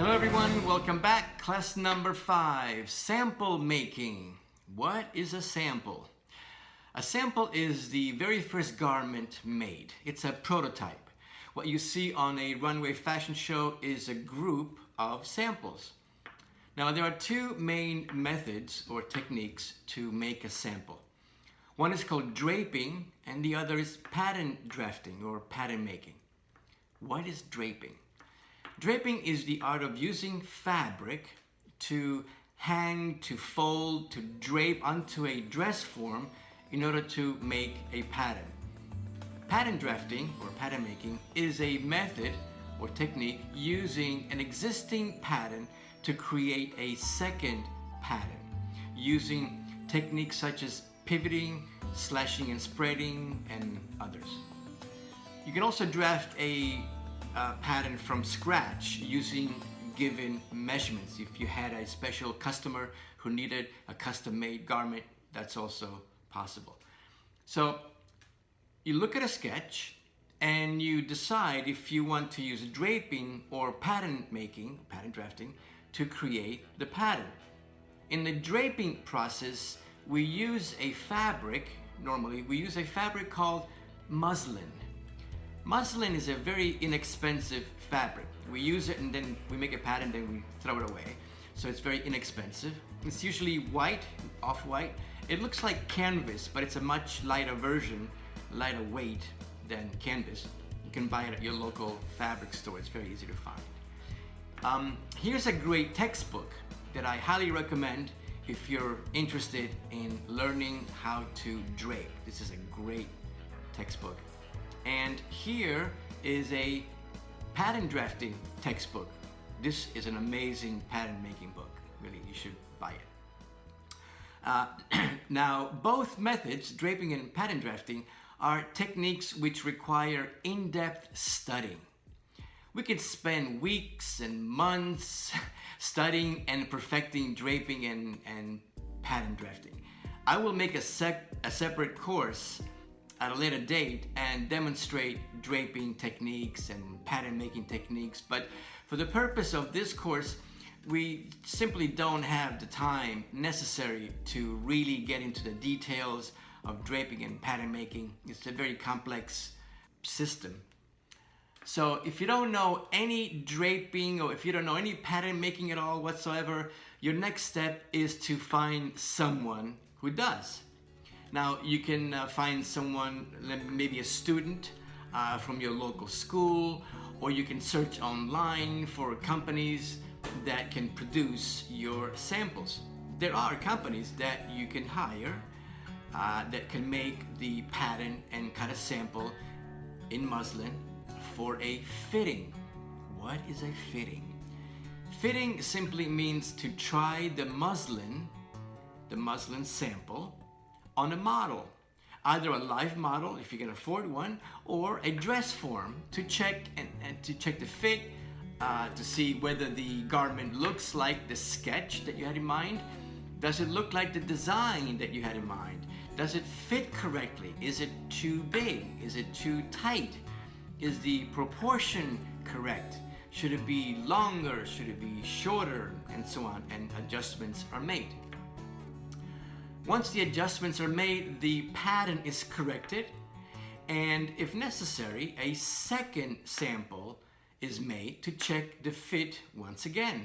Hello everyone, welcome back. Class number 5, sample making. What is a sample? A sample is the very first garment made. It's a prototype. What you see on a runway fashion show is a group of samples. Now there are two main methods or techniques to make a sample. One is called draping and the other is pattern drafting or pattern making. What is draping? Draping is the art of using fabric to hang, to fold, to drape onto a dress form in order to make a pattern. Pattern drafting or pattern making is a method or technique using an existing pattern to create a second pattern using techniques such as pivoting, slashing and spreading, and others. You can also draft a pattern from scratch using given measurements. If you had a special customer who needed a custom-made garment, that's also possible. So you look at a sketch and you decide if you want to use draping or pattern making, pattern drafting, to create the pattern. In the draping process, we use a fabric, normally we use a fabric called muslin. Muslin is a very inexpensive fabric. We use it and then we make a pattern, then we throw it away. So it's very inexpensive. It's usually white, off-white. It looks like canvas, but it's a much lighter version, lighter weight than canvas. You can buy it at your local fabric store. It's very easy to find. Here's a great textbook that I highly recommend if you're interested in learning how to drape. This is a great textbook. And here is a pattern drafting textbook. This is an amazing pattern making book. Really, you should buy it. Now, both methods, draping and pattern drafting, are techniques which require in-depth studying. We could spend weeks and months studying and perfecting draping and pattern drafting. I will make a separate course at a later date and demonstrate draping techniques and pattern making techniques, but for the purpose of this course, we simply don't have the time necessary to really get into the details of draping and pattern making. It's a very complex system. So if you don't know any draping or if you don't know any pattern making at all whatsoever, your next step is to find someone who does. Now you can find someone, maybe a student from your local school, or you can search online for companies that can produce your samples. There are companies that you can hire that can make the pattern and cut a sample in muslin for a fitting. What is a fitting? Fitting simply means to try the muslin sample on a model, either a live model if you can afford one, or a dress form to check and to check the fit, to see whether the garment looks like the sketch that you had in mind. Does it look like the design that you had in mind? Does it fit correctly? Is it too big? Is it too tight? Is the proportion correct? Should it be longer? Should it be shorter? And so on, and adjustments are made. Once the adjustments are made, the pattern is corrected, and if necessary, a second sample is made to check the fit once again.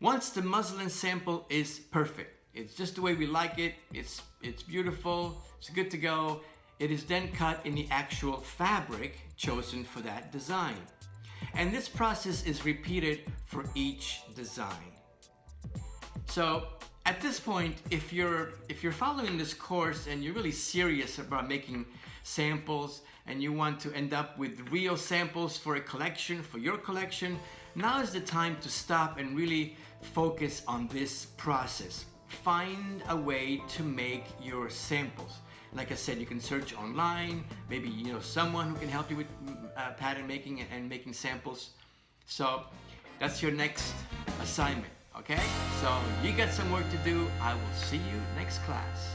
Once the muslin sample is perfect, it's just the way we like it, it's beautiful, it's good to go, it is then cut in the actual fabric chosen for that design. And this process is repeated for each design. So at this point, if you're following this course and you're really serious about making samples and you want to end up with real samples for a collection, for your collection, now is the time to stop and really focus on this process. Find a way to make your samples. Like I said, you can search online, maybe you know someone who can help you with pattern making and making samples. So that's your next assignment. Okay, so you got some work to do. I will see you next class.